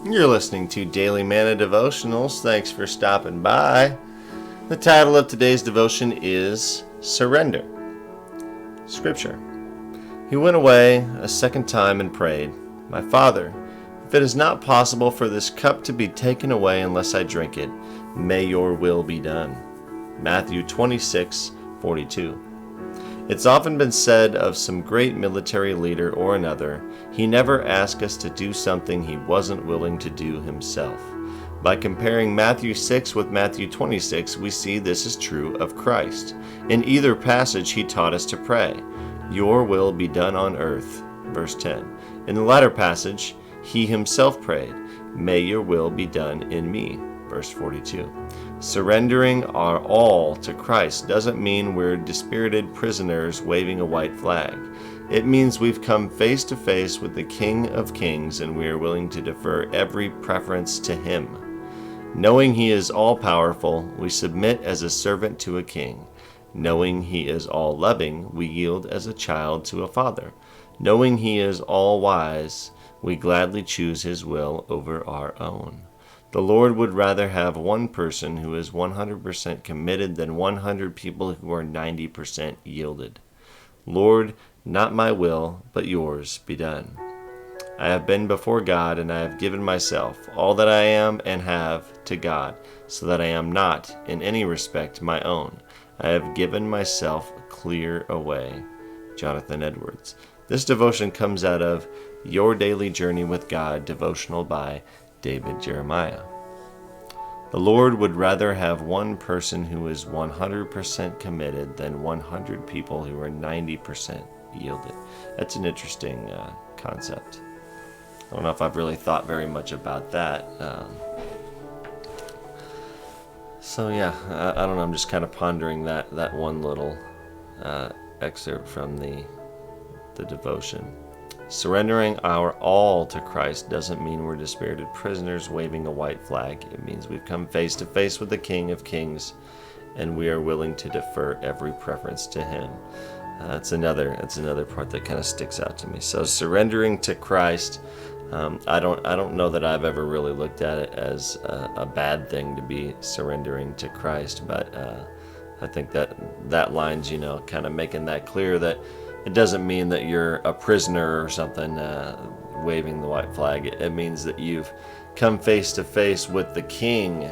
You're listening to Daily Manna Devotionals. Thanks for stopping by. The title of today's devotion is Surrender. Scripture. He went away a second time and prayed, "My Father, if it is not possible for this cup to be taken away unless I drink it, may your will be done." Matthew 26:42. It's often been said of some great military leader or another, he never asked us to do something he wasn't willing to do himself. By comparing Matthew 6 with Matthew 26, we see this is true of Christ. In either passage, he taught us to pray, "Your will be done on earth," verse 10. In the latter passage, he himself prayed, "May your will be done in me," verse 42. Surrendering our all to Christ doesn't mean we're dispirited prisoners waving a white flag. It means we've come face to face with the King of Kings and we are willing to defer every preference to Him. Knowing He is all-powerful, we submit as a servant to a king. Knowing He is all-loving, we yield as a child to a father. Knowing He is all-wise, we gladly choose His will over our own. The Lord would rather have one person who is 100% committed than 100 people who are 90% yielded. Lord, not my will, but yours be done. I have been before God, and I have given myself, all that I am and have, to God, so that I am not, in any respect, my own. I have given myself clear away. Jonathan Edwards. This devotion comes out of Your Daily Journey with God, devotional by David Jeremiah. The Lord would rather have one person who is 100% committed than 100 people who are 90% yielded. That's an interesting concept. I don't know if I've really thought very much about that. I don't know. I'm just kind of pondering that one little excerpt from the devotion. Surrendering our all to Christ doesn't mean we're dispirited prisoners waving a white flag. It means we've come face to face with the King of Kings, and we are willing to defer every preference to Him. That's another part that kind of sticks out to me. So surrendering to Christ, I don't know that I've ever really looked at it as a bad thing to be surrendering to Christ, but I think that line's kind of making that clear that it doesn't mean that you're a prisoner or something waving the white flag. It means that you've come face to face with the King,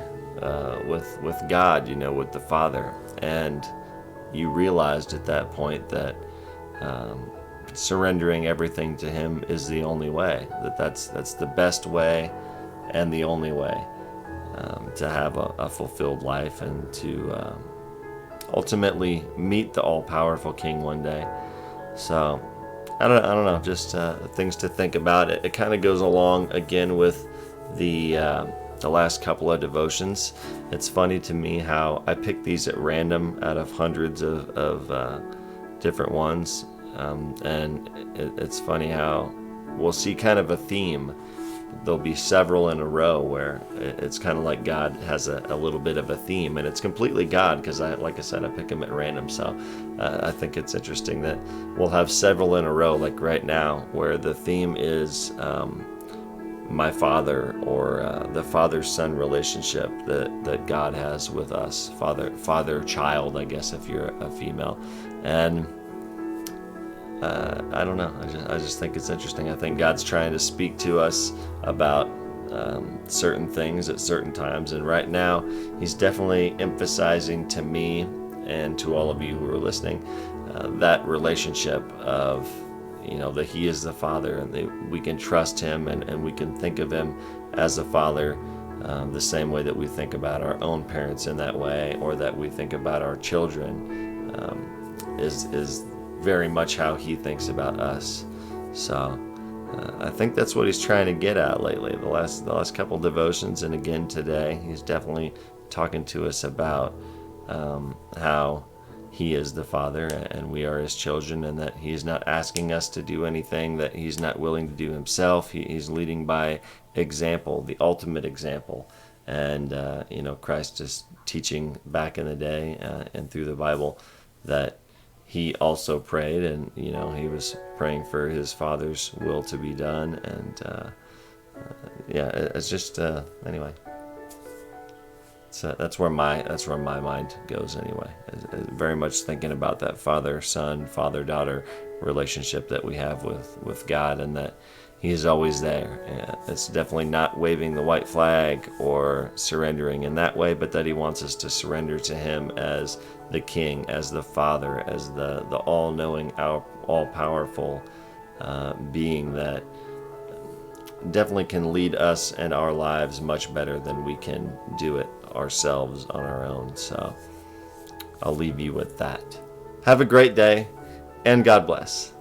with God, with the Father, and you realized at that point that surrendering everything to Him is the only way. That's the best way and the only way to have a fulfilled life and to ultimately meet the all-powerful King one day. So, I don't know, just things to think about. It kind of goes along again with the last couple of devotions. It's funny to me how I pick these at random out of hundreds of different ones, and it's funny how we'll see kind of a theme. There'll be several in a row where it's kind of like God has a little bit of a theme, and it's completely God because like I said, I pick them at random. So I think it's interesting that we'll have several in a row, like right now, where the theme is my Father, or the father-son relationship that God has with us, father-child, I guess, if you're a female. And I don't know. I just think it's interesting. I think God's trying to speak to us about certain things at certain times, and right now He's definitely emphasizing to me and to all of you who are listening that relationship of that He is the Father, and that we can trust Him, and we can think of Him as a Father the same way that we think about our own parents in that way, or that we think about our children is very much how He thinks about us. So I think that's what He's trying to get at lately. The last couple devotions, and again today, He's definitely talking to us about how He is the Father and we are His children, and that He's not asking us to do anything that He's not willing to do Himself. He's leading by example, the ultimate example. And Christ is teaching back in the day and through the Bible that He also prayed, and He was praying for His Father's will to be done. And yeah, it's just anyway. So that's where my mind goes anyway. Is very much thinking about that father-son, father-daughter relationship that we have with God, and that He is always there. It's definitely not waving the white flag or surrendering in that way, but that He wants us to surrender to Him as the King, as the Father, as the all-knowing, all-powerful being that definitely can lead us and our lives much better than we can do it ourselves on our own. So I'll leave you with that. Have a great day, and God bless.